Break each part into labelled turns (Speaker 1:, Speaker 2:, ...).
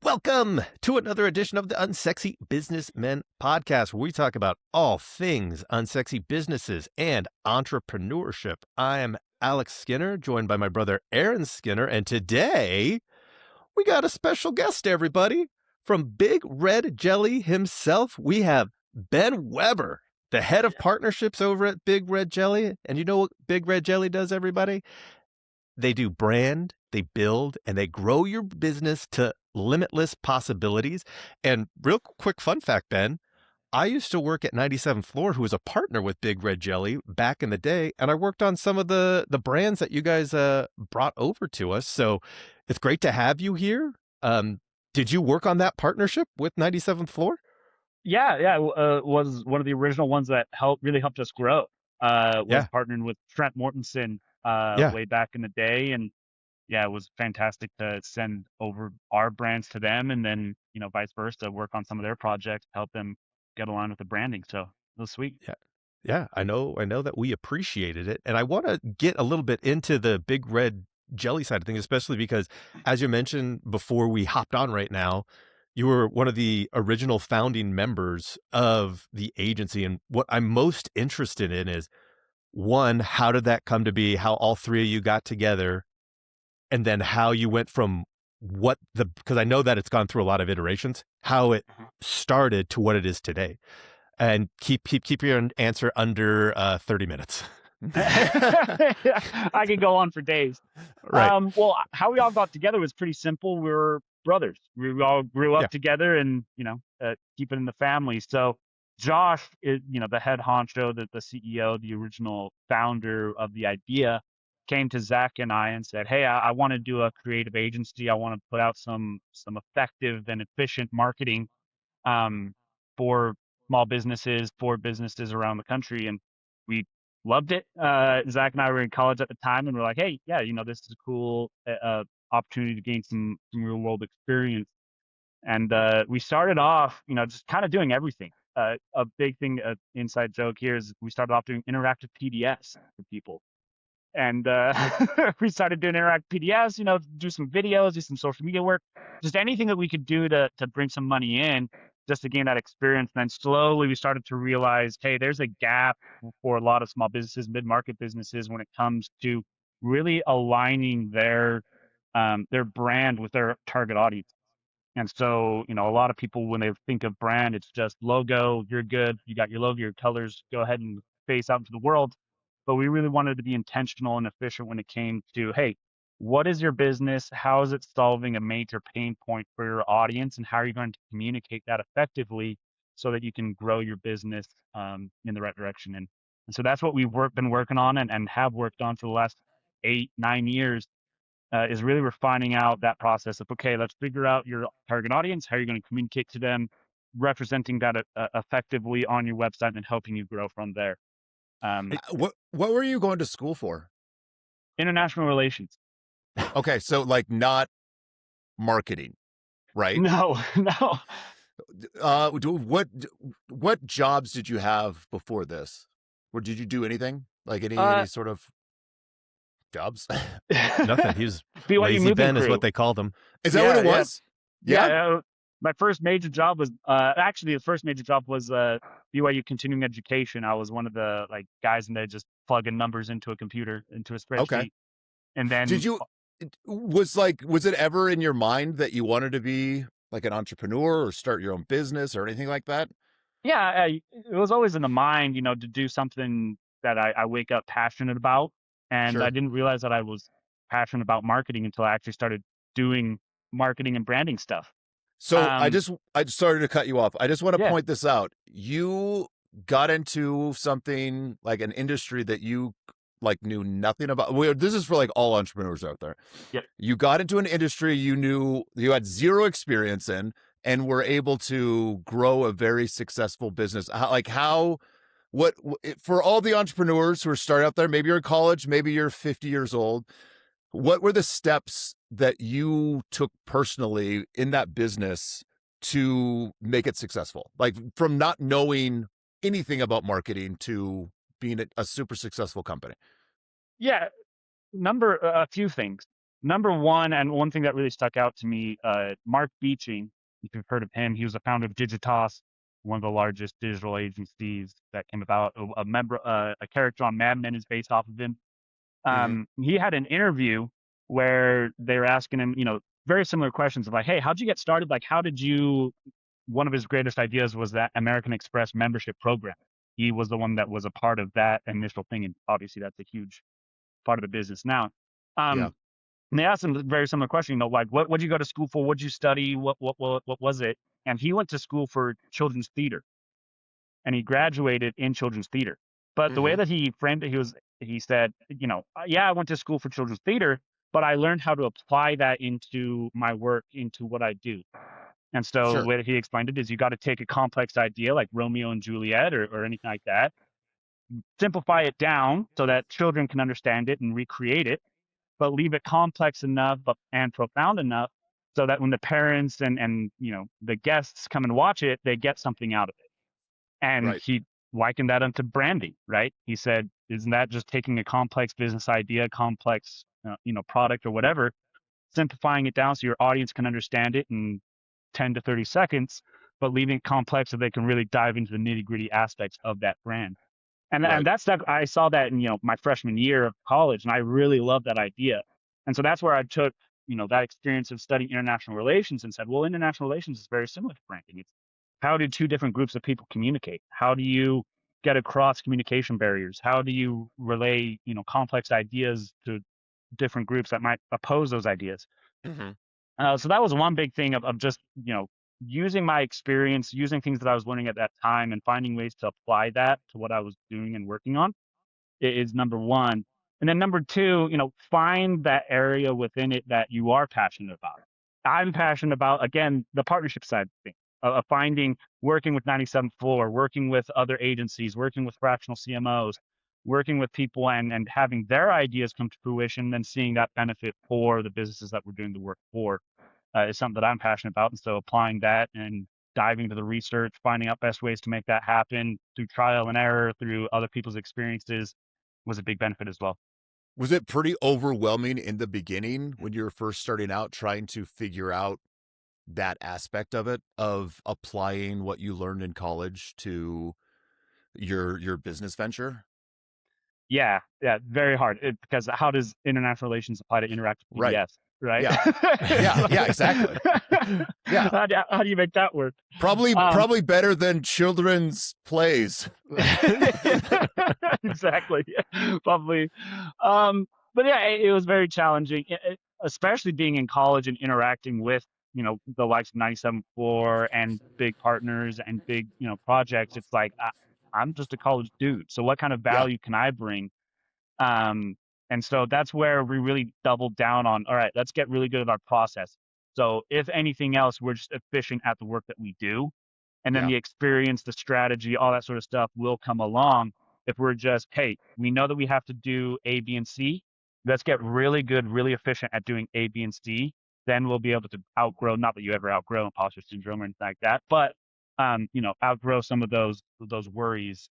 Speaker 1: Welcome to another edition of the Unsexy Businessmen Podcast, where we talk about all things unsexy businesses and entrepreneurship. I am Alex Skinner, joined by my brother Aaron Skinner, and today we got a special guest, everybody. From Big Red Jelly himself, we have Ben Weber, the head of partnerships over at Big Red Jelly. And you know what Big Red Jelly does, everybody? They do brand, they build, and they grow your business to limitless possibilities. And real quick fun fact, Ben, I used to work at 97th Floor, who was a partner with Big Red Jelly back in the day, and I worked on some of the brands that you guys brought over to us. So it's great to have you here. Did you work on that partnership with 97th Floor?
Speaker 2: Yeah. Was one of the original ones that really helped us grow. Was partnering with Trent Mortensen way back in the day, and it was fantastic to send over our brands to them, and then vice versa, work on some of their projects, help them get aligned with the branding. So it was sweet.
Speaker 1: Yeah, I know that we appreciated it, and I want to get a little bit into the Big Red Jelly side of things, especially because, as you mentioned before we hopped on right now, you were one of the original founding members of the agency. And what I'm most interested in is, one, how did that come to be? How all three of you got together, and then how you went from because I know that it's gone through a lot of iterations, how it started to what it is today. And keep your answer under 30 minutes.
Speaker 2: I could go on for days.
Speaker 1: Right.
Speaker 2: Well, how we all got together was pretty simple. We were brothers. We all grew up together, and keep it in the family. So Josh is, the head honcho, the CEO, the original founder of the idea, came to Zach and I and said, "Hey, I want to do a creative agency. I want to put out some effective and efficient marketing for small businesses, for businesses around the country." And we loved it. Zach and I were in college at the time, and we're like, "Hey, this is a cool opportunity to gain some real world experience." And we started off, just kind of doing everything. A big thing, inside joke here, is we started off doing interactive PDFs for people. And we started doing interactive PDFs, do some videos, do some social media work, just anything that we could do to bring some money in, just to gain that experience. And then slowly we started to realize, hey, there's a gap for a lot of small businesses, mid-market businesses, when it comes to really aligning their brand with their target audience. And so, a lot of people, when they think of brand, it's just logo, you're good, you got your logo, your colors, go ahead and face out into the world. But we really wanted to be intentional and efficient when it came to, hey, what is your business? How is it solving a major pain point for your audience? And how are you going to communicate that effectively so that you can grow your business in the right direction? And so that's what we've been working on and have worked on for the last 8-9 years, is really refining out that process of, okay, let's figure out your target audience. How are you going to communicate to them, representing that effectively on your website, and helping you grow from there.
Speaker 3: What were you going to school for?
Speaker 2: International relations.
Speaker 3: Okay, so like not marketing, right?
Speaker 2: No.
Speaker 3: What jobs did you have before this? Or did you do anything? Like any sort of jobs?
Speaker 1: Nothing. He was
Speaker 2: BYU
Speaker 1: lazy Ben is what they called him.
Speaker 3: Is that what it was?
Speaker 2: Yeah. My first major job was the first major job was BYU continuing education. I was one of the guys in there just plugging numbers into a computer, into a spreadsheet.
Speaker 3: Okay.
Speaker 2: And then
Speaker 3: was it ever in your mind that you wanted to be like an entrepreneur or start your own business or anything like that?
Speaker 2: Yeah, it was always in the mind, to do something that I wake up passionate about. And
Speaker 3: Sure.
Speaker 2: I didn't realize that I was passionate about marketing until I actually started doing marketing and branding stuff.
Speaker 3: So I started to cut you off. I just want to point this out. You got into something like an industry that you knew nothing about. This is for all entrepreneurs out there.
Speaker 2: Yep.
Speaker 3: You got into an industry you had zero experience in, and were able to grow a very successful business. For all the entrepreneurs who are starting out there, maybe you're in college, maybe you're 50 years old, what were the steps that you took personally in that business to make it successful? Like from not knowing anything about marketing to being a super successful company.
Speaker 2: Yeah, a few things. number one, and one thing that really stuck out to me, Mark Beeching, if you've heard of him, he was the founder of Digitas, one of the largest digital agencies that came about. A character on Mad Men is based off of him. He had an interview where they were asking him, very similar questions of like, hey, how'd you get started? Like, one of his greatest ideas was that American Express membership program. He was the one that was a part of that initial thing. And obviously that's a huge part of the business now.
Speaker 3: Yeah.
Speaker 2: And they asked him a very similar question, like, what did you go to school for? What did you study? What was it? And he went to school for children's theater, and he graduated in children's theater. But the way that he framed it, he said, yeah, I went to school for children's theater, but I learned how to apply that into my work, into what I do. And so
Speaker 3: Sure.
Speaker 2: the way that he explained it is you got to take a complex idea like Romeo and Juliet or anything like that, simplify it down so that children can understand it and recreate it, but leave it complex enough and profound enough so that when the parents and the guests come and watch it, they get something out of it. And
Speaker 3: Right.
Speaker 2: he likened that unto branding, right? He said, isn't that just taking a complex business idea, complex product or whatever, simplifying it down so your audience can understand it in 10 to 30 seconds, but leaving it complex so they can really dive into the nitty-gritty aspects of that brand. And that's stuff. I saw that in my freshman year of college, and I really loved that idea. And so that's where I took that experience of studying international relations and said, well, international relations is very similar to branding. It's how do two different groups of people communicate? How do you get across communication barriers? How do you relay complex ideas to different groups that might oppose those ideas? So that was one big thing of just using my experience, using things that I was learning at that time, and finding ways to apply that to what I was doing and working on is number one. And then number two, find that area within it that you are passionate about. I'm passionate about, again, the partnership side of things, of working with 97th Floor, working with other agencies, working with fractional CMOs, working with people and having their ideas come to fruition, then seeing that benefit for the businesses that we're doing the work for is something that I'm passionate about. And so applying that and diving into the research, finding out best ways to make that happen through trial and error, through other people's experiences was a big benefit as well.
Speaker 3: Was it pretty overwhelming in the beginning when you were first starting out trying to figure out that aspect of it, of applying what you learned in college to your business venture?
Speaker 2: Yeah, very hard. Because how does international relations apply to interactive
Speaker 3: Right.
Speaker 2: PBS, right?
Speaker 3: Yeah, exactly. Yeah.
Speaker 2: How do you make that work?
Speaker 3: Probably better than children's plays.
Speaker 2: Exactly. Probably. But yeah, it was very challenging, especially being in college and interacting with, the likes of 97th Floor and big partners and big, projects. It's like, I'm just a college dude. So what kind of value can I bring? And so that's where we really doubled down on, all right, let's get really good at our process. So if anything else, we're just efficient at the work that we do. And then the experience, the strategy, all that sort of stuff will come along. If we're just, hey, we know that we have to do A, B, and C. Let's get really good, really efficient at doing A, B, and C. Then we'll be able to outgrow, not that you ever outgrow imposter syndrome or anything like that, but outgrow some of those worries.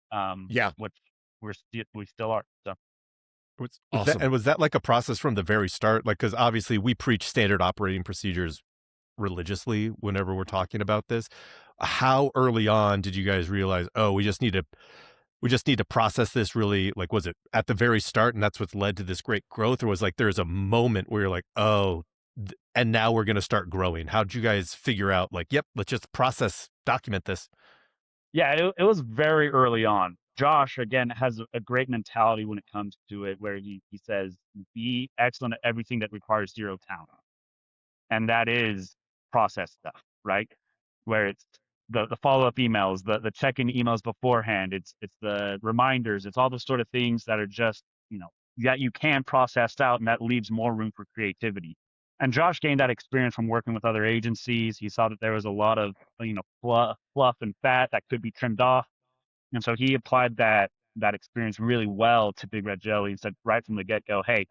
Speaker 2: Which we still are. So.
Speaker 1: Was that like a process from the very start? Like, because obviously we preach standard operating procedures religiously whenever we're talking about this. How early on did you guys realize, oh, we just need to process this really? Like, was it at the very start and that's what's led to this great growth? Or was like, there's a moment where you're like, oh, and now we're going to start growing? How did you guys figure out like, yep, let's just document this?
Speaker 2: Yeah, it was very early on. Josh, again, has a great mentality when it comes to it, where he says, be excellent at everything that requires zero talent. And that is process stuff, right? Where it's the follow-up emails, the check-in emails beforehand, it's the reminders, it's all the sort of things that are just, that you can process out, and that leaves more room for creativity. And Josh gained that experience from working with other agencies. He saw that there was a lot of, fluff and fat that could be trimmed off. And so he applied that experience really well to Big Red Jelly and said right from the get-go, hey,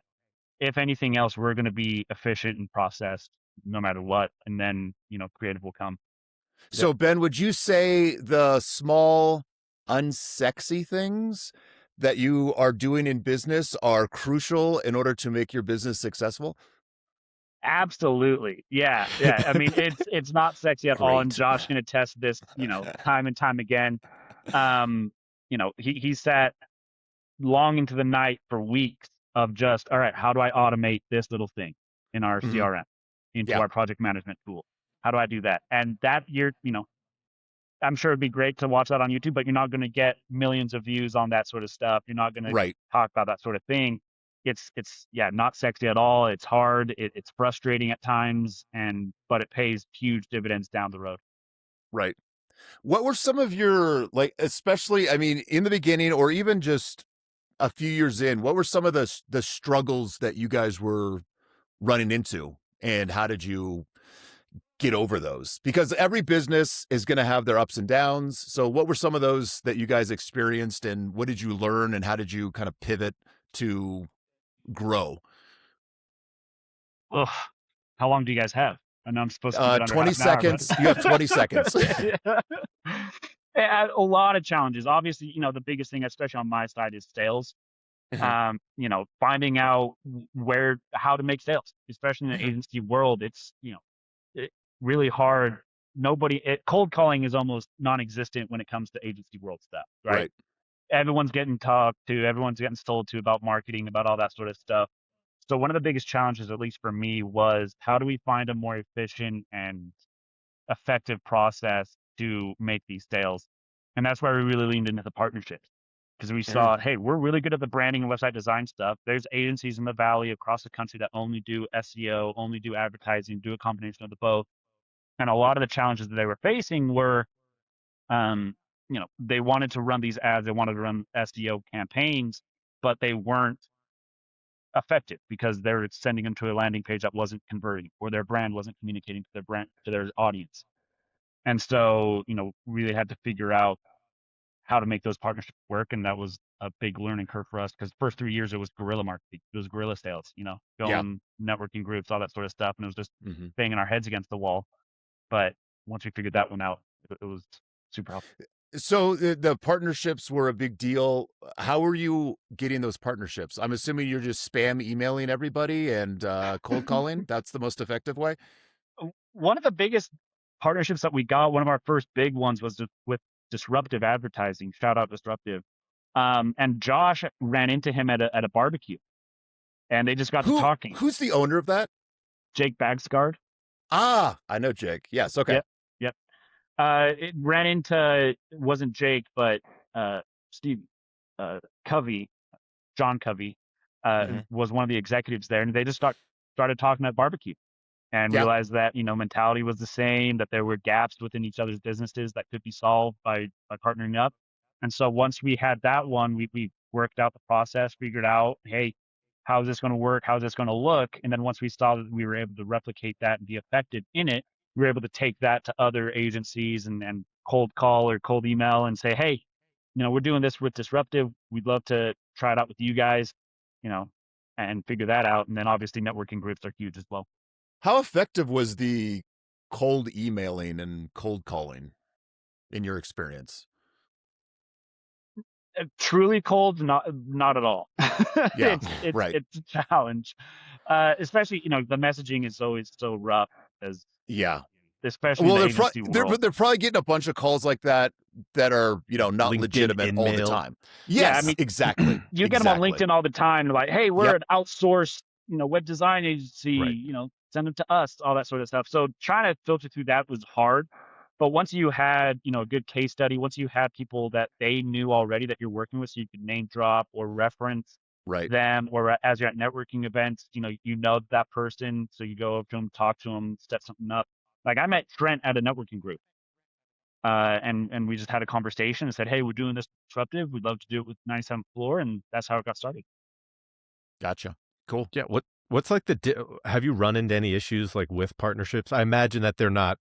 Speaker 2: if anything else, we're going to be efficient and processed no matter what. And then, creative will come.
Speaker 3: So Ben, would you say the small, unsexy things that you are doing in business are crucial in order to make your business successful?
Speaker 2: Absolutely. Yeah. Yeah. I mean, it's not sexy at all. And
Speaker 3: Great.
Speaker 2: Josh can attest to this, time and time again. He sat long into the night for weeks of just, all right, how do I automate this little thing in our
Speaker 3: Mhm.
Speaker 2: CRM into
Speaker 3: Yeah.
Speaker 2: our project management tool? How do I do that? And that I'm sure it'd be great to watch that on YouTube, but you're not going to get millions of views on that sort of stuff. You're not going to
Speaker 3: Right.
Speaker 2: talk about that sort of thing. It's not sexy at all. It's hard. It's frustrating at times, but it pays huge dividends down the road.
Speaker 3: Right. What were some of your, like, especially, I mean, in the beginning or even just a few years in, what were some of the struggles that you guys were running into, and how did you get over those? Because every business is going to have their ups and downs. So what were some of those that you guys experienced, and what did you learn, and how did you kind of pivot to grow?
Speaker 2: Ugh, how long do you guys have? I know I'm supposed to keep it under
Speaker 3: 20
Speaker 2: half an hour,
Speaker 3: seconds. You have 20 seconds.
Speaker 2: but a lot of challenges. Obviously, the biggest thing, especially on my side, is sales.
Speaker 3: Mhm.
Speaker 2: Finding out how to make sales, especially in the
Speaker 3: Mhm.
Speaker 2: agency world. It's, really hard. Cold calling is almost non-existent when it comes to agency world stuff, right?
Speaker 3: Right.
Speaker 2: Everyone's getting talked to, everyone's getting sold to about marketing, about all that sort of stuff. So one of the biggest challenges, at least for me, was how do we find a more efficient and effective process to make these sales? And that's why we really leaned into the partnerships, because we
Speaker 3: Mhm.
Speaker 2: saw, hey, we're really good at the branding and website design stuff. There's agencies in the valley across the country that only do SEO, only do advertising, do a combination of the both. And a lot of the challenges that they were facing were, they wanted to run these ads, they wanted to run SEO campaigns, but they weren't effective because they're sending them to a landing page that wasn't converting, or their brand wasn't communicating to their audience. And so, really had to figure out how to make those partnerships work. And that was a big learning curve for us, because the first 3 years it was guerrilla marketing. It was guerrilla sales,
Speaker 3: Yeah.
Speaker 2: going networking groups, all that sort of stuff. And it was just
Speaker 3: Mhm.
Speaker 2: banging our heads against the wall. But once we figured that one out, it was super helpful.
Speaker 3: So the partnerships were a big deal. How are you getting those partnerships? I'm assuming you're just spam emailing everybody and cold calling. That's the most effective way.
Speaker 2: One of the biggest partnerships that we got, one of our first big ones, was with Disruptive Advertising. Shout out Disruptive. And Josh ran into him at a barbecue, and they just got to talking.
Speaker 3: Who's the owner of that?
Speaker 2: Jake Bagscard.
Speaker 3: Ah, I know Jake. Yes. Okay.
Speaker 2: Yep. Yep. It ran into, it wasn't Jake, but Steve Covey, John Covey,
Speaker 3: Mhm.
Speaker 2: was one of the executives there, and they just started talking at barbecue, and
Speaker 3: Yeah.
Speaker 2: realized that mentality was the same, that there were gaps within each other's businesses that could be solved by partnering up. And so once we had that one, we worked out the process, figured out, hey, how is this going to work? How is this going to look? And then once we saw that we were able to replicate that and be effective in it, we were able to take that to other agencies and cold call or cold email and say, hey, we're doing this with Disruptive. We'd love to try it out with you guys, you know, and figure that out. And then obviously networking groups are huge as well.
Speaker 3: How effective was the cold emailing and cold calling in your experience?
Speaker 2: Truly cold, not at all.
Speaker 3: Yeah.
Speaker 2: It's
Speaker 3: Right.
Speaker 2: it's a challenge, especially the messaging is always so rough, as
Speaker 3: Yeah.
Speaker 2: especially in
Speaker 3: Well,
Speaker 2: the agency world.
Speaker 3: they're probably getting a bunch of calls like that are, not
Speaker 1: LinkedIn
Speaker 3: legitimate all the
Speaker 1: InMail.
Speaker 3: time.
Speaker 2: Yeah, I
Speaker 3: Yes,
Speaker 2: mean,
Speaker 3: exactly.
Speaker 2: you get them on
Speaker 3: Exactly.
Speaker 2: LinkedIn all the time. They're like, hey, we're
Speaker 3: Yep.
Speaker 2: an outsourced web design agency.
Speaker 3: Right.
Speaker 2: Send them to us, all that sort of stuff. So trying to filter through that was hard. But once you had a good case study, once you had people that they knew already that you're working with, so you could name drop or reference
Speaker 3: Right.
Speaker 2: them, or as you're at networking events, that person, so you go up to them, talk to them, set something up. Like I met Trent at a networking group, and we just had a conversation and said, hey, we're doing this Disruptive. We'd love to do it with 97th Floor, and that's how it got started.
Speaker 3: Gotcha. Cool.
Speaker 1: Yeah. What's like have you run into any issues like with partnerships? I imagine that they're not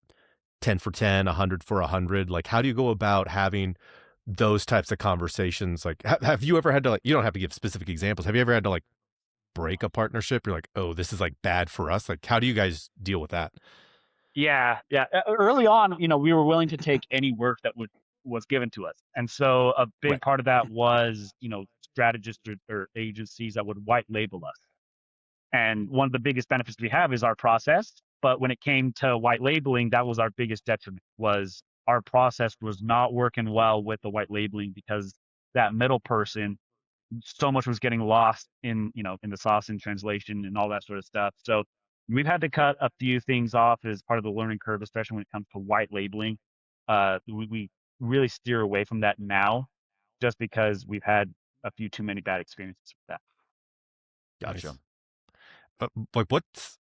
Speaker 1: 10 for 10, 100 for 100. Like, how do you go about having those types of conversations? Like, have you ever had to, like, you don't have to give specific examples. Have you ever had to like break a partnership? You're like, oh, this is like bad for us. Like, how do you guys deal with that?
Speaker 2: Yeah, yeah. Early on, we were willing to take any work that was given to us, and so a big
Speaker 3: Right.
Speaker 2: part of that was, strategists or agencies that would white label us. And one of the biggest benefits we have is our process. But when it came to white labeling, that was our biggest detriment, was our process was not working well with the white labeling, because that middle person, so much was getting lost in, in the sauce and translation and all that sort of stuff. So we've had to cut a few things off as part of the learning curve, especially when it comes to white labeling. We really steer away from that now, just because we've had a few too many bad experiences with that.
Speaker 3: Gotcha.
Speaker 1: Nice. Like what's,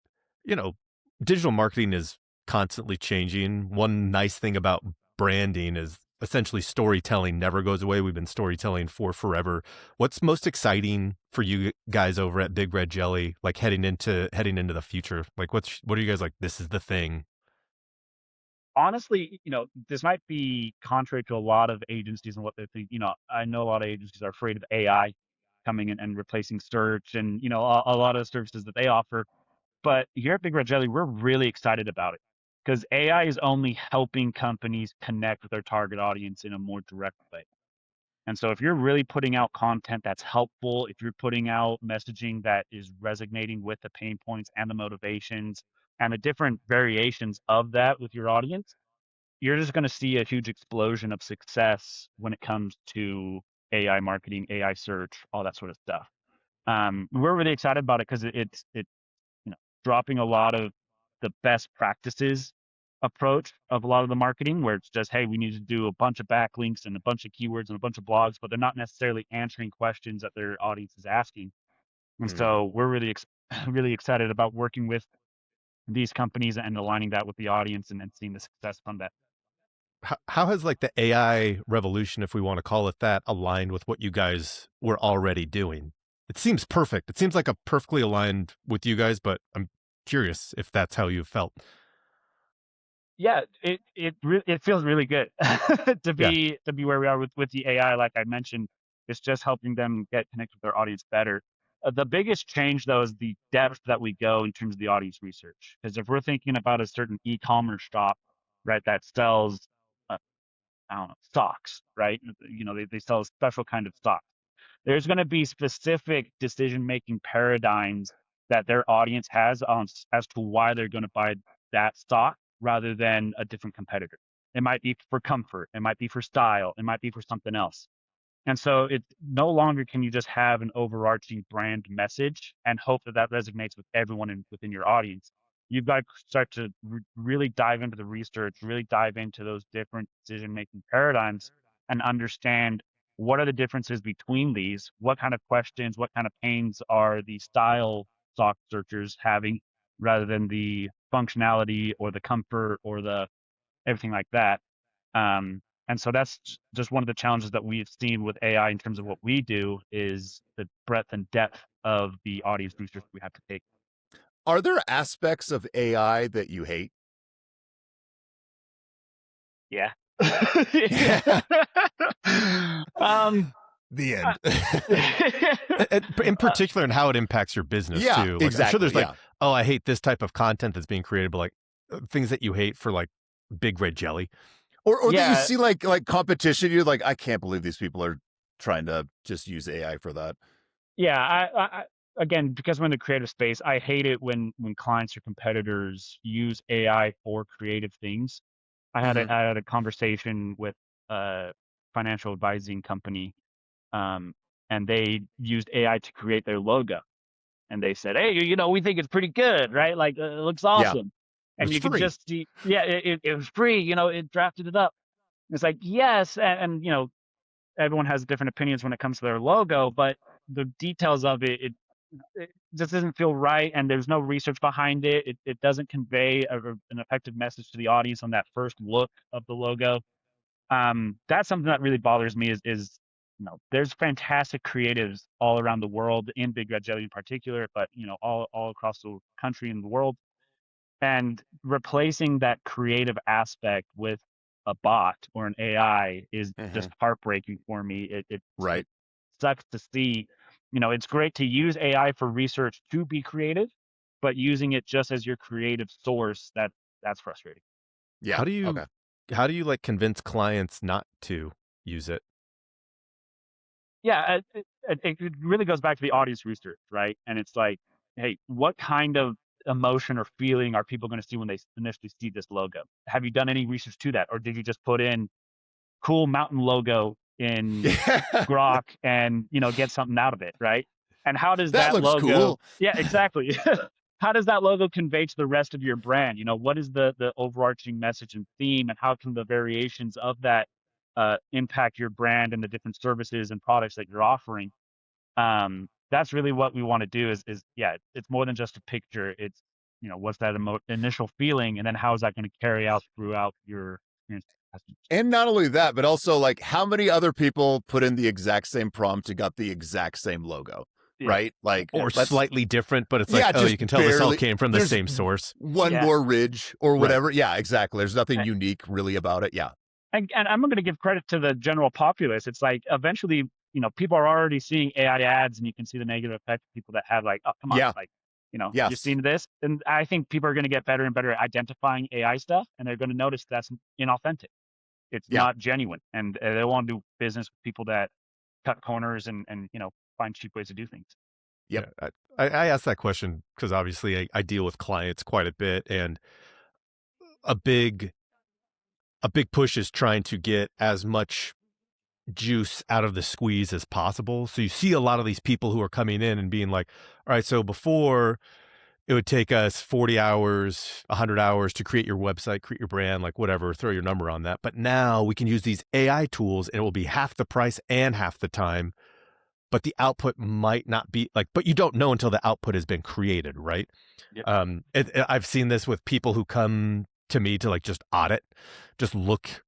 Speaker 1: digital marketing is constantly changing. One nice thing about branding is essentially storytelling never goes away. We've been storytelling for forever. What's most exciting for you guys over at Big Red Jelly, like heading into the future? Like what are you guys like, this is the thing?
Speaker 2: Honestly, this might be contrary to a lot of agencies and what they think. I know a lot of agencies are afraid of AI coming in and replacing search and, a lot of the services that they offer. But here at Big Red Jelly, we're really excited about it, because AI is only helping companies connect with their target audience in a more direct way. And so if you're really putting out content that's helpful, if you're putting out messaging that is resonating with the pain points and the motivations and the different variations of that with your audience, you're just going to see a huge explosion of success when it comes to AI marketing, AI search, all that sort of stuff. We're really excited about it because it's dropping a lot of the best practices approach of a lot of the marketing, where it's just, hey, we need to do a bunch of backlinks and a bunch of keywords and a bunch of blogs, but they're not necessarily answering questions that their audience is asking. And so we're really really excited about working with these companies and aligning that with the audience and seeing the success from that.
Speaker 1: How has like the AI revolution, if we want to call it that, aligned with what you guys were already doing? It seems perfect. It seems like a perfectly aligned with you guys, but I'm curious if that's how you felt.
Speaker 2: Yeah, it feels really good to be where we are with the AI. Like I mentioned, it's just helping them get connected with their audience better. The biggest change, though, is the depth that we go in terms of the audience research. Because if we're thinking about a certain e-commerce shop, right, that sells, I don't know, socks, right? They sell a special kind of socks. There's going to be specific decision-making paradigms that their audience has on as to why they're going to buy that stock rather than a different competitor. It might be for comfort, it might be for style, it might be for something else. And so it no longer can you just have an overarching brand message and hope that that resonates with everyone within your audience. You've got to start to really dive into the research, really dive into those different decision-making paradigms and understand what are the differences between these, what kind of questions, what kind of pains are the style stock searchers having rather than the functionality or the comfort or the everything like that. And so that's just one of the challenges that we've seen with AI in terms of what we do, is the breadth and depth of the audience research we have to take.
Speaker 3: Are there aspects of AI that you hate?
Speaker 2: Yeah.
Speaker 3: The end.
Speaker 1: In particular, and how it impacts your business too. Like,
Speaker 3: exactly.
Speaker 1: I'm sure there's like, oh, I hate this type of content that's being created, but like things that you hate for like Big Red Jelly.
Speaker 3: Or that you see like competition, you're like, I can't believe these people are trying to just use AI for that.
Speaker 2: Yeah, I again, because we're in the creative space, I hate it when clients or competitors use AI for creative things. I had a conversation with a financial advising company, and they used AI to create their logo. And they said, hey, we think it's pretty good, right? Like, it looks awesome. And you could just see, it was free, it drafted it up. It's like, yes. And everyone has different opinions when it comes to their logo, but the details of it just doesn't feel right. And there's no research behind it. It doesn't convey an effective message to the audience on that first look of the logo. That's something that really bothers me is there's fantastic creatives all around the world, in Big Red Jelly in particular, but all across the country and the world. And replacing that creative aspect with a bot or an AI is just heartbreaking for me. It sucks to see. It's great to use AI for research to be creative, but using it just as your creative source, that's frustrating.
Speaker 3: Yeah.
Speaker 1: How do you like convince clients not to use it?
Speaker 2: Yeah, it really goes back to the audience research, right? And it's like, hey, what kind of emotion or feeling are people going to see when they initially see this logo? Have you done any research to that? Or did you just put in cool mountain logo in
Speaker 3: Yeah.
Speaker 2: Grok and, get something out of it, right? And how does
Speaker 3: That
Speaker 2: that
Speaker 3: looks
Speaker 2: logo,
Speaker 3: cool.
Speaker 2: yeah, exactly. How does that logo convey to the rest of your brand? What is the overarching message and theme, and how can the variations of that impact your brand and the different services and products that you're offering? That's really what we want to do is yeah, it's more than just a picture. It's, what's that initial feeling, and then how is that going to carry out throughout your experience with customers?
Speaker 3: And not only that, but also like how many other people put in the exact same prompt and got the exact same logo,
Speaker 2: Yeah.
Speaker 3: right? Like,
Speaker 1: Or
Speaker 3: let's-
Speaker 1: slightly different, but it's
Speaker 3: Yeah,
Speaker 1: like, oh,
Speaker 3: just
Speaker 1: you can tell this all
Speaker 3: barely-
Speaker 1: came from the
Speaker 3: there's
Speaker 1: same source.
Speaker 3: one
Speaker 2: Yeah.
Speaker 3: more ridge or
Speaker 1: Right.
Speaker 3: whatever. Yeah, exactly. There's nothing
Speaker 2: And-
Speaker 3: unique really about it. Yeah.
Speaker 2: And I'm going to give credit to the general populace. It's like eventually, people are already seeing AI ads, and you can see the negative effect of people that have like, oh, come on,
Speaker 3: Yeah.
Speaker 2: like,
Speaker 3: Yes.
Speaker 2: you've seen this. And I think people are going to get better and better at identifying AI stuff, and they're going to notice that's inauthentic. It's
Speaker 3: Yeah.
Speaker 2: not genuine, and they want to do business with people that cut corners and find cheap ways to do things.
Speaker 3: Yep.
Speaker 1: Yeah, I asked that question because obviously I deal with clients quite a bit, and a big push is trying to get as much juice out of the squeeze as possible. So you see a lot of these people who are coming in and being like, all right, so before it would take us 40 hours, 100 hours to create your website, create your brand, like whatever, throw your number on that. But now we can use these AI tools and it will be half the price and half the time, but the output might not be like, but you don't know until the output has been created, right?
Speaker 2: Yep.
Speaker 1: I've seen this with people who come to me to like just audit, just look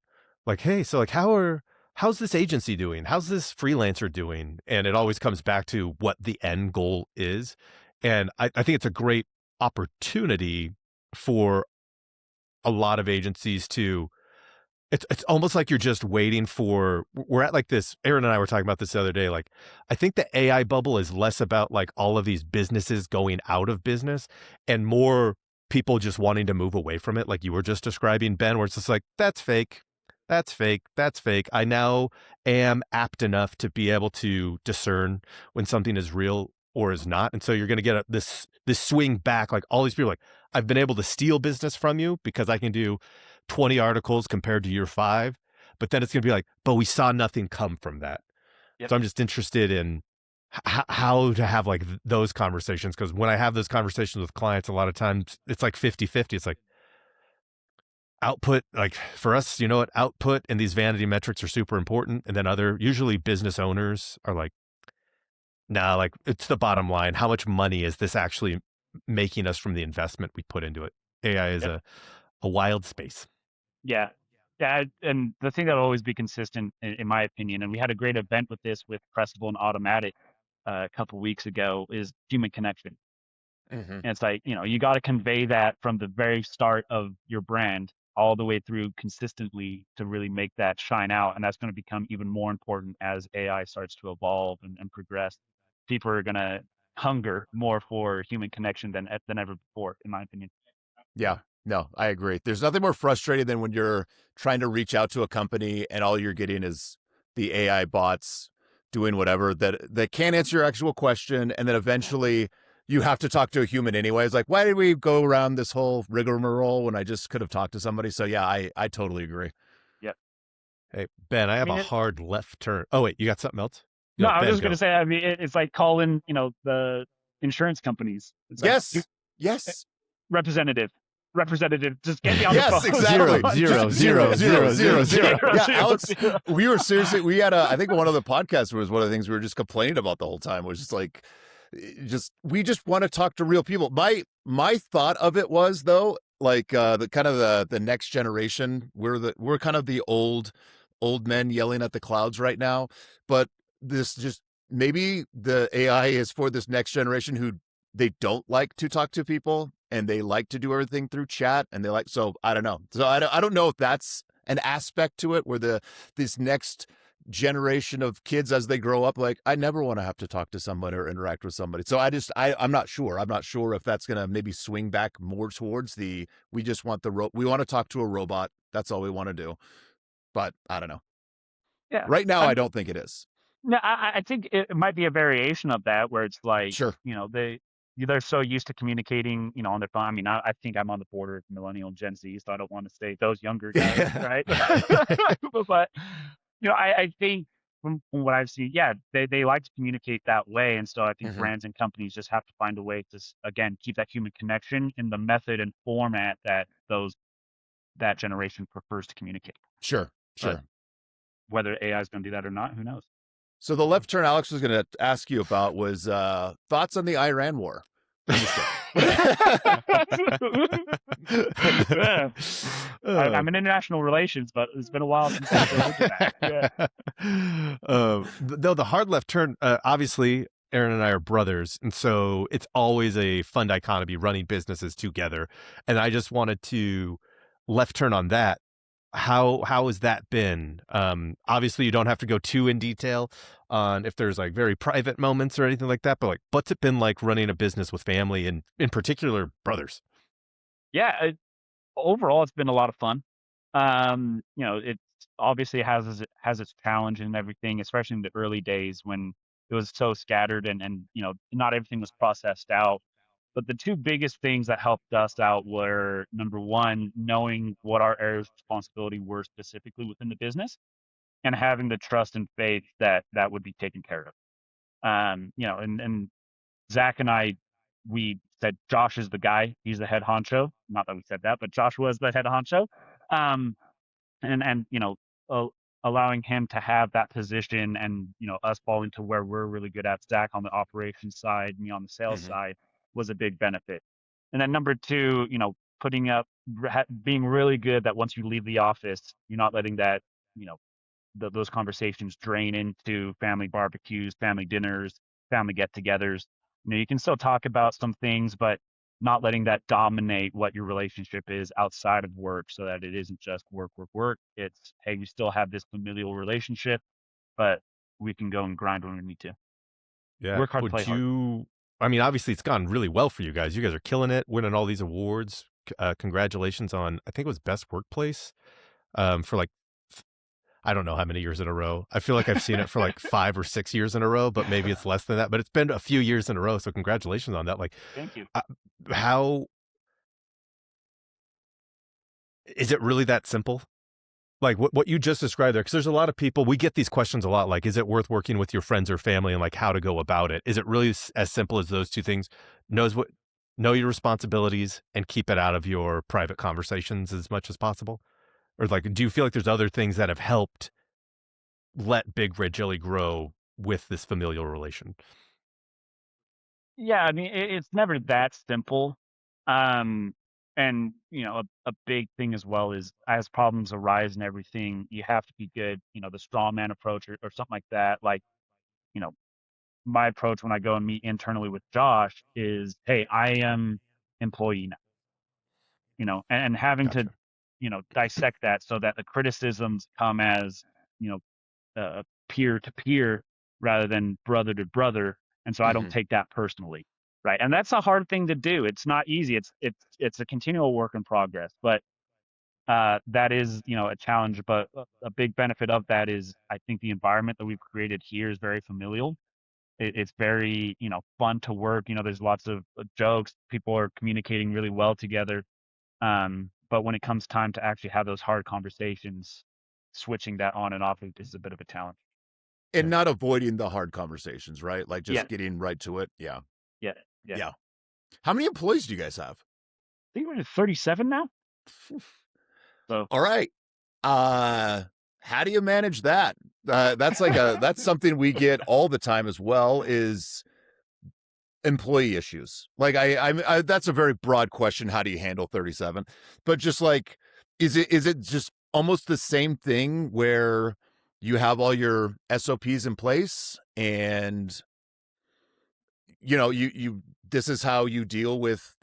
Speaker 1: like, hey, so like how's this agency doing? How's this freelancer doing? And it always comes back to what the end goal is. And I think it's a great opportunity for a lot of agencies to, it's almost like you're just waiting for, we're at like this, Aaron and I were talking about this the other day. Like, I think the AI bubble is less about like all of these businesses going out of business and more people just wanting to move away from it. Like you were just describing, Ben, where it's just like, that's fake. That's fake. That's fake. I now am apt enough to be able to discern when something is real or is not. And so you're going to get this swing back. Like all these people, like I've been able to steal business from you because I can do 20 articles compared to your 5. But then it's going to be like, but we saw nothing come from that.
Speaker 2: Yep.
Speaker 1: So I'm just interested in how to have like those conversations. Because when I have those conversations with clients, a lot of times it's like 50-50. It's like, output, like for us, output and these vanity metrics are super important. And then usually business owners are like, nah, like it's the bottom line. How much money is this actually making us from the investment we put into it? AI is a wild space.
Speaker 2: Yeah. Yeah. And the thing that'll always be consistent, in my opinion, and we had a great event with this with Pressable and Automatic a couple weeks ago, is human connection.
Speaker 3: Mm-hmm.
Speaker 2: And it's like, you got to convey that from the very start of your brand all the way through consistently to really make that shine out. And that's going to become even more important as AI starts to evolve and progress. People are going to hunger more for human connection than ever before, in my opinion.
Speaker 3: Yeah, no, I agree. There's nothing more frustrating than when you're trying to reach out to a company and all you're getting is the AI bots doing whatever that can't answer your actual question. And then eventually you have to talk to a human anyway. It's like, why did we go around this whole rigmarole when I just could have talked to somebody? So yeah, I totally agree.
Speaker 2: Yep.
Speaker 1: Hey, Ben, I have a hard left turn. Oh, wait, you got something else?
Speaker 2: No, I was just going to say, I mean, it's like calling, the insurance companies. It's like,
Speaker 3: Yes.
Speaker 2: Representative, just get me on the phone.
Speaker 3: Yes, exactly.
Speaker 1: Zero.
Speaker 3: Yeah, Alex, we were seriously, we had I think one of the podcasts was one of the things we were just complaining about the whole time was just like, we just want to talk to real people. My thought of it was though, like the kind of the next generation, we're kind of the old men yelling at the clouds right now, but this just maybe the AI is for this next generation who they don't like to talk to people and they like to do everything through chat and so I don't know. So I don't know if that's an aspect to it where this next generation of kids as they grow up, like I never want to have to talk to somebody or interact with somebody. So I'm not sure. I'm not sure if that's going to maybe swing back more towards we just want we want to talk to a robot. That's all we want to do. But I don't know.
Speaker 2: Yeah.
Speaker 3: Right now, I don't think it is.
Speaker 2: No, I think it might be a variation of that where it's like,
Speaker 3: Sure.
Speaker 2: they're so used to communicating, on their phone. I mean, I think I'm on the border of millennial and Gen Z, so I don't want to say those younger guys, right? But I think from what I've seen, yeah, they like to communicate that way, and so I think
Speaker 3: Mhm.
Speaker 2: brands and companies just have to find a way to again keep that human connection in the method and format that that generation prefers to communicate.
Speaker 3: Sure,
Speaker 2: But
Speaker 3: sure.
Speaker 2: whether AI is going to do that or not, who knows?
Speaker 3: So the left turn Alex was going to ask you about was thoughts on the Iran war. I'm just
Speaker 2: Yeah.
Speaker 1: Uh,
Speaker 2: I'm in international relations, but it's been a while since I've dove into that. Yeah.
Speaker 1: though the hard left turn, obviously, Aaron and I are brothers, and so it's always a fun dichotomy running businesses together. And I just wanted to left turn on that. How has that been? Obviously, you don't have to go too in detail on if there's like very private moments or anything like that, but like, what's it been like running a business with family and in particular brothers?
Speaker 2: Yeah. Overall, it's been a lot of fun. It obviously has its challenge and everything, especially in the early days when it was so scattered and not everything was processed out. But the two biggest things that helped us out were number one, knowing what our areas of responsibility were specifically within the business, and having the trust and faith that that would be taken care of. And Zach and I, we said Josh is the guy. He's the head honcho. Not that we said that, but Josh was the head honcho. Um, and uh, allowing him to have that position, and us falling to where we're really good at, Zach on the operations side, me on the sales
Speaker 3: Mhm.
Speaker 2: side, was a big benefit. And then number two, putting up, being really good that once you leave the office, you're not letting that, you know, those conversations drain into family barbecues, family dinners, family get-togethers. You can still talk about some things, but not letting that dominate what your relationship is outside of work, so that it isn't just work, work, work. It's, hey, we still have this familial relationship, but we can go and grind when we need to.
Speaker 1: Yeah.
Speaker 2: Work hard, play hard.
Speaker 1: I mean, obviously it's gone really well for you guys. You guys are killing it, winning all these awards. Congratulations on, I think it was best workplace, for like, I don't know how many years in a row. I feel like I've seen it for like 5 or 6 years in a row, but maybe it's less than that, but it's been a few years in a row. So congratulations on that. Like,
Speaker 2: Thank you.
Speaker 1: uh, how is it really that simple? Like what you just described there, because there's a lot of people, we get these questions a lot, like, is it worth working with your friends or family, and like how to go about it? Is it really as simple as those two things? Know your responsibilities and keep it out of your private conversations as much as possible? Or like, do you feel like there's other things that have helped let Big Red Jelly grow with this familial relation?
Speaker 2: Yeah, I mean, it's never that simple. Um, and a big thing as well is, as problems arise and everything, you have to be good. The straw man approach, or something like that. Like, you know, my approach when I go and meet internally with Josh is, hey, I am employee now. And having to,
Speaker 3: Gotcha.
Speaker 2: dissect that so that the criticisms come as, you know, peer to peer rather than brother to brother, and so I don't
Speaker 3: Mhm.
Speaker 2: take that personally, right? And that's a hard thing to do. It's not easy. It's a continual work in progress, but that is, a challenge. But a big benefit of that is, I think the environment that we've created here is very familial. It's very, fun to work. There's lots of jokes. People are communicating really well together. But when it comes time to actually have those hard conversations, switching that on and off is a bit of a challenge.
Speaker 3: And not avoiding the hard conversations, right? Like
Speaker 2: Yeah,
Speaker 3: just getting right to it. Yeah.
Speaker 2: yeah, yeah.
Speaker 3: Yeah. How many employees do you guys have?
Speaker 2: I think we're at 37 now. So
Speaker 3: All right. How do you manage that? That's something we get all the time as well, is employee issues. Like that's a very broad question. How do you handle 37? But just like, is it just almost the same thing where you have all your SOPs in place, and you this is how you deal with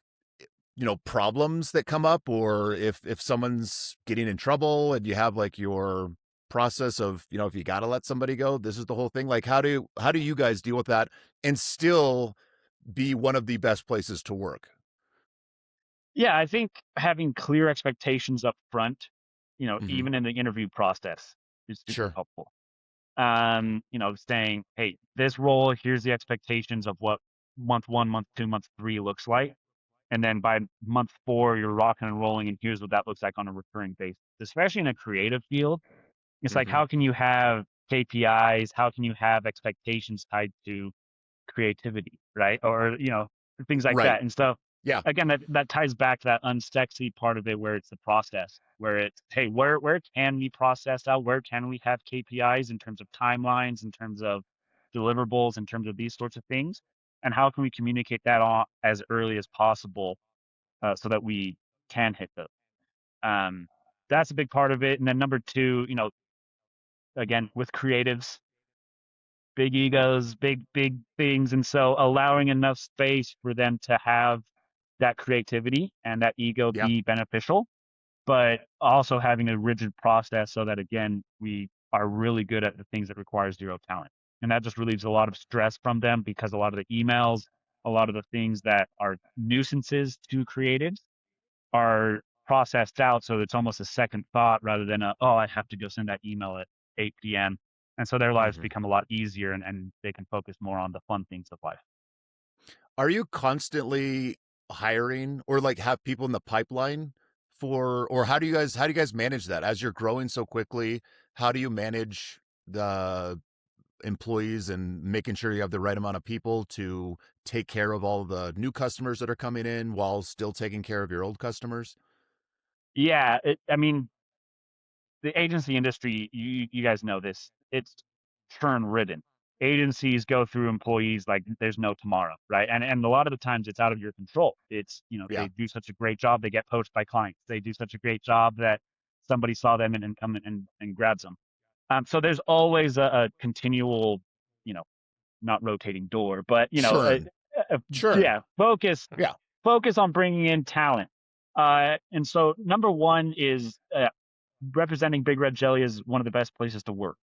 Speaker 3: problems that come up, or if someone's getting in trouble and you have like your process of, if you got to let somebody go, this is the whole thing. Like, how do you guys deal with that and still be one of the best places to work?
Speaker 2: yeah, I think having clear expectations up front,
Speaker 3: Mhm.
Speaker 2: even in the interview process, is super
Speaker 3: Sure.
Speaker 2: helpful. Saying, hey, this role, here's the expectations of what month 1, month 2, month 3 looks like. And then by month 4, you're rocking and rolling, and here's what that looks like on a recurring basis. Especially in a creative field, it's like,
Speaker 3: Mm-hmm.
Speaker 2: how can you have KPIs? How can you have expectations tied to creativity, right? Or, things like
Speaker 3: Right.
Speaker 2: that. And so,
Speaker 3: Yeah.
Speaker 2: again, that ties back to that unsexy part of it, where it's the process, where it's, hey, where can we process out? Where can we have KPIs in terms of timelines, in terms of deliverables, in terms of these sorts of things? And how can we communicate that on as early as possible, so that we can hit those? That's a big part of it. And then number 2, again, with creatives, big egos, big things. And so allowing enough space for them to have that creativity and that ego
Speaker 3: Yeah.
Speaker 2: be beneficial, but also having a rigid process so that, again, we are really good at the things that require zero talent. And that just relieves a lot of stress from them, because a lot of the emails, a lot of the things that are nuisances to creatives are processed out. So it's almost a second thought rather than oh, I have to go send that email at 8 p.m. And so their lives
Speaker 3: Mm-hmm.
Speaker 2: become a lot easier, and they can focus more on the fun things of life.
Speaker 3: Are you constantly hiring or like have people in the pipeline for, or how do you guys manage that as you're growing so quickly? How do you manage the employees and making sure you have the right amount of people to take care of all the new customers that are coming in while still taking care of your old customers?
Speaker 2: Yeah, I mean, the agency industry, you guys know this, it's churn ridden. Agencies go through employees like there's no tomorrow, right? And a lot of the times it's out of your control. It's,
Speaker 3: Yeah.
Speaker 2: they do such a great job, they get poached by clients. They do such a great job that somebody saw them and come in and grabs them. So there's always a continual, you know, not rotating door, but
Speaker 3: Churn.
Speaker 2: yeah,
Speaker 3: Yeah.
Speaker 2: focus on bringing in talent. And so number 1 is, representing Big Red Jelly is one of the best places to work.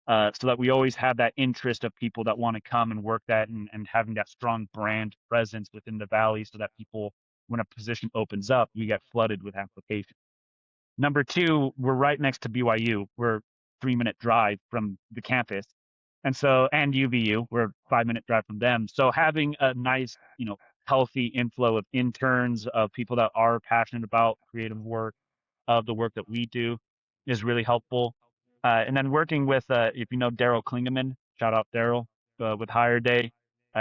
Speaker 2: So that we always have that interest of people that want to come and work that, and having that strong brand presence within the Valley, so that people, when a position opens up, we get flooded with applications. Number 2, we're right next to BYU. We're 3-minute drive from the campus. And UVU, we're a 5-minute drive from them. So having a nice, healthy inflow of interns, of people that are passionate about creative work, of the work that we do, is really helpful. And then working with, if you know Daryl Klingeman, shout out Daryl, with Hire Day.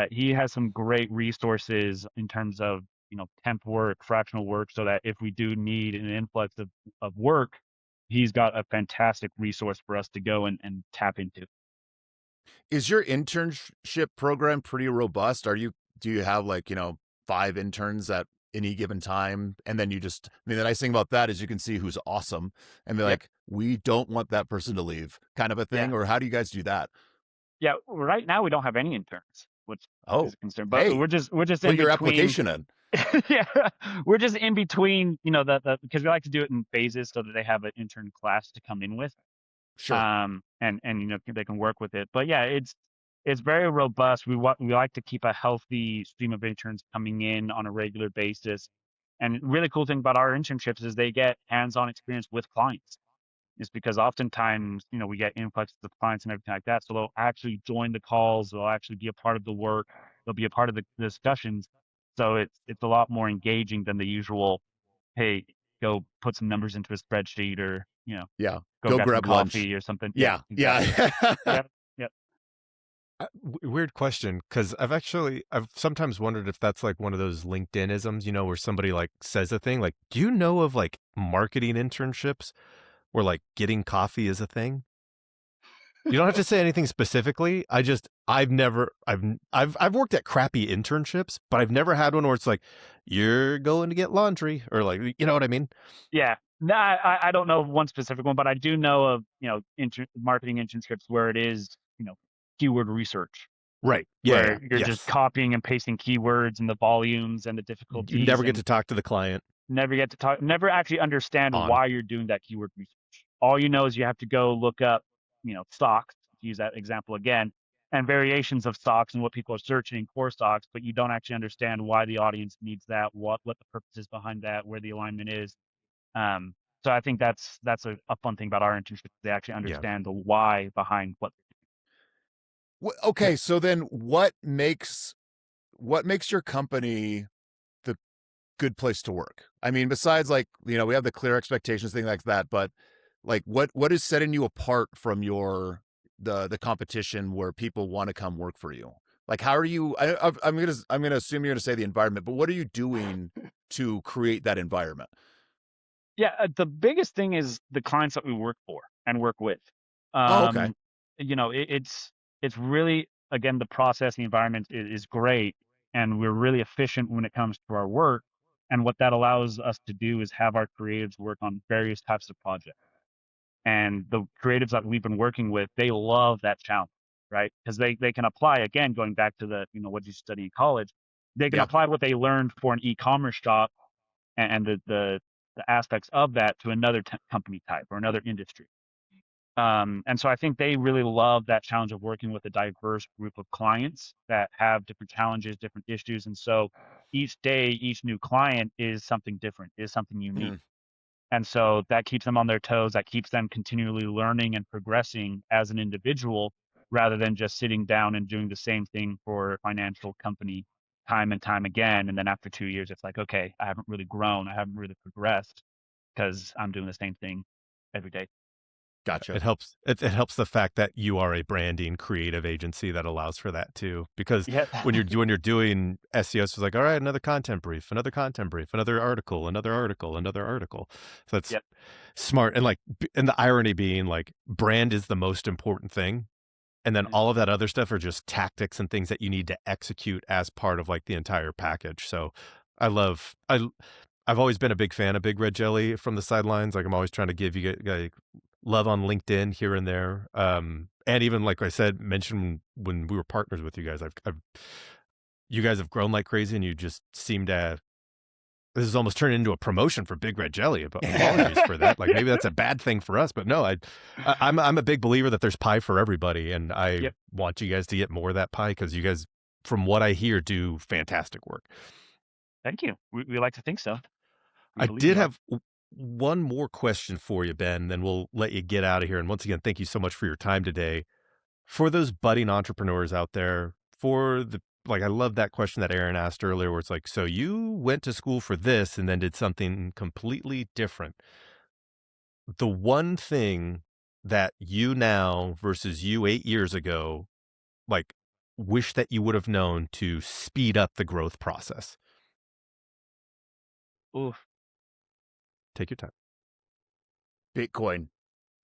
Speaker 2: He has some great resources in terms of, temp work, fractional work, so that if we do need an influx of work, he's got a fantastic resource for us to go and tap into.
Speaker 3: Is your internship program pretty robust? Do you have 5 interns at any given time? And then the nice thing about that is you can see who's awesome and be
Speaker 2: Yep.
Speaker 3: like, we don't want that person to leave, kind of a thing.
Speaker 2: Yeah.
Speaker 3: Or how do you guys do that?
Speaker 2: Yeah. Right now we don't have any interns, which
Speaker 3: Oh,
Speaker 2: is a concern, but
Speaker 3: hey,
Speaker 2: we're just
Speaker 3: put
Speaker 2: in
Speaker 3: your
Speaker 2: between.
Speaker 3: application in.
Speaker 2: Yeah, we're just in between, because we like to do it in phases so that they have an intern class to come in with.
Speaker 3: Sure.
Speaker 2: And they can work with it. But yeah, it's very robust. We like to keep a healthy stream of interns coming in on a regular basis. And really cool thing about our internships is they get hands-on experience with clients. It's because oftentimes, we get influxes of clients and everything like that. So they'll actually join the calls, they'll actually be a part of the work, they'll be a part of the discussions. So it's a lot more engaging than the usual, hey, go put some numbers into a spreadsheet, or,
Speaker 3: Yeah.
Speaker 2: go
Speaker 3: Go
Speaker 2: get some
Speaker 3: grab lunch.
Speaker 2: coffee or something.
Speaker 3: Yeah.
Speaker 2: Exactly.
Speaker 3: Yeah.
Speaker 2: Yep.
Speaker 1: Weird question, because I've sometimes wondered if that's like one of those LinkedIn-isms, where somebody like says a thing like, do you know of like marketing internships where like getting coffee is a thing? You don't have to say anything specifically. I've worked at crappy internships, but I've never had one where it's like, you're going to get laundry, or like, you know what I mean?
Speaker 2: Yeah. No, I don't know of one specific one, but I do know of, marketing internships where it is, keyword research,
Speaker 1: Right. Yeah.
Speaker 2: where you're just
Speaker 1: Yes.
Speaker 2: copying and pasting keywords and the volumes and the
Speaker 1: You
Speaker 2: difficulties.
Speaker 1: never get
Speaker 2: and
Speaker 1: to talk to the client.
Speaker 2: never actually understand
Speaker 1: On.
Speaker 2: why you're doing that keyword research. All you know is you have to go look up, stocks, to use that example again, and variations of stocks and what people are searching in core stocks, but you don't actually understand why the audience needs that, what the purpose is behind that, where the alignment is. So I think that's a fun thing about our internship. They actually understand the why behind what.
Speaker 3: Okay, so then what makes what makes your company the good place to work? I mean, besides like, we have the clear expectations, thing like that, but like what is setting you apart from the competition where people want to come work for you? Like, how are you, I'm gonna assume you're gonna say the environment, but what are you doing to create that environment?
Speaker 2: Yeah, the biggest thing is the clients that we work for and work with.
Speaker 3: Oh, okay.
Speaker 2: Um, it's really, again, the process, the environment is great, and we're really efficient when it comes to our work. And what that allows us to do is have our creatives work on various types of projects. And the creatives that we've been working with, they love that challenge, right? Because they can apply, again, going back to the, what you study in college, they can
Speaker 3: Yeah.
Speaker 2: apply what they learned for an e-commerce shop and the aspects of that to another company type or another industry. And so I think they really love that challenge of working with a diverse group of clients that have different challenges, different issues. And so each day, each new client is something different, is something unique.
Speaker 3: Mhm.
Speaker 2: And so that keeps them on their toes. That keeps them continually learning and progressing as an individual rather than just sitting down and doing the same thing for a financial company time and time again. And then after 2 years, it's like, okay, I haven't really grown. I haven't really progressed because I'm doing the same thing every day.
Speaker 3: Gotcha.
Speaker 1: It helps the fact that you are a branding creative agency that allows for that too. Because
Speaker 2: Yeah.
Speaker 1: when you're doing SEO, it's like, all right, another content brief, another article, another article, another article. So that's
Speaker 2: Yep.
Speaker 1: smart. And like, and the irony being like, brand is the most important thing. And then
Speaker 2: Mhm.
Speaker 1: all of that other stuff are just tactics and things that you need to execute as part of like the entire package. So I love, I've always been a big fan of Big Red Jelly from the sidelines. Like I'm always trying to give you like love on LinkedIn here and there. And even like I said, mentioned when we were partners with you guys, you guys have grown like crazy, and you just seem to. This has almost turned into a promotion for Big Red Jelly. But apologies for that. Like maybe that's a bad thing for us, but no, I'm a big believer that there's pie for everybody, and I
Speaker 2: Yep.
Speaker 1: want you guys to get more of that pie because you guys, from what I hear, do fantastic work.
Speaker 2: Thank you. We like to think so. We
Speaker 1: I
Speaker 2: believe
Speaker 1: did
Speaker 2: we are.
Speaker 1: have one more question for you, Ben, then we'll let you get out of here. And once again, thank you so much for your time today. For those budding entrepreneurs out there, like, I love that question that Aaron asked earlier, where it's like, so you went to school for this and then did something completely different. The one thing that you now versus you 8 years ago, like, wish that you would have known to speed up the growth process.
Speaker 2: Oof.
Speaker 1: Take your time.
Speaker 3: Bitcoin.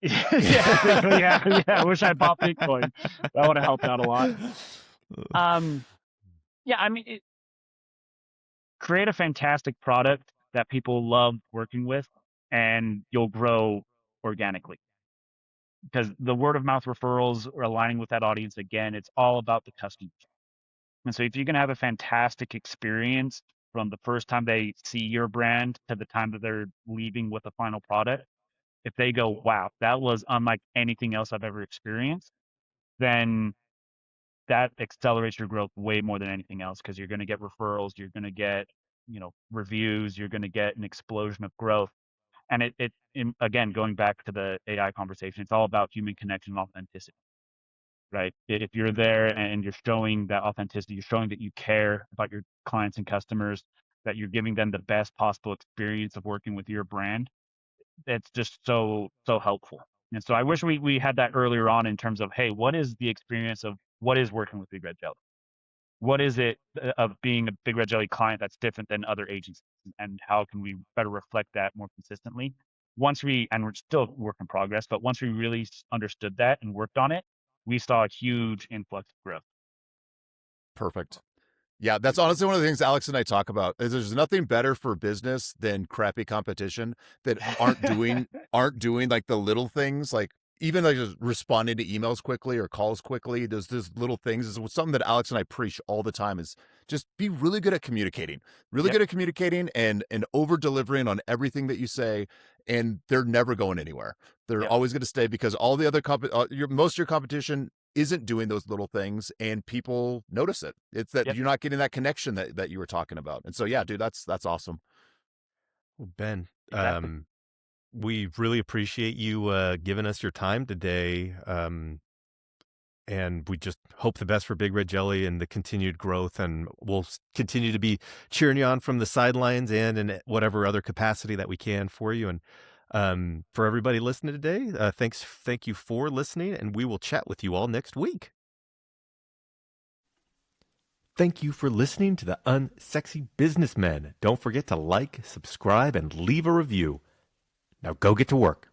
Speaker 2: Yeah, yeah. I wish I bought Bitcoin. That would have helped out a lot. Yeah, I mean, create a fantastic product that people love working with, and you'll grow organically. Because the word of mouth referrals are aligning with that audience again. It's all about the customers. And so if you can have a fantastic experience from the first time they see your brand to the time that they're leaving with the final product, if they go, wow, that was unlike anything else I've ever experienced, then that accelerates your growth way more than anything else because you're going to get referrals, you're going to get, reviews, you're going to get an explosion of growth. And again, going back to the AI conversation, it's all about human connection and authenticity, right? If you're there and you're showing that authenticity, you're showing that you care about your clients and customers, that you're giving them the best possible experience of working with your brand, it's just so helpful. And so I wish we had that earlier on in terms of, hey, what is the experience of what is working with Big Red Jelly? What is it of being a Big Red Jelly client that's different than other agencies, and how can we better reflect that more consistently? And we're still work in progress, but once we really understood that and worked on it, we saw a huge influx of growth.
Speaker 3: Perfect. Yeah, that's honestly one of the things Alex and I talk about. Is there's nothing better for business than crappy competition that aren't doing like the little things, like even like just responding to emails quickly or calls quickly. There's little things. Is something that Alex and I preach all the time. Is just be really good at communicating, really
Speaker 2: Yep.
Speaker 3: good at communicating, and over delivering on everything that you say. And they're never going anywhere. They're
Speaker 2: Yep.
Speaker 3: always going to stay because all the other most of your competition isn't doing those little things, and people notice it. It's that
Speaker 2: Yep.
Speaker 3: you're not getting that connection that you were talking about. And so, yeah, dude, that's awesome.
Speaker 1: Well, Ben,
Speaker 2: Exactly.
Speaker 1: we really appreciate you giving us your time today. And we just hope the best for Big Red Jelly and the continued growth. And we'll continue to be cheering you on from the sidelines and in whatever other capacity that we can for you. And for everybody listening today, thank you for listening, and we will chat with you all next week. Thank you for listening to the Unsexy Businessmen. Don't forget to like, subscribe, and leave a review. Now go get to work.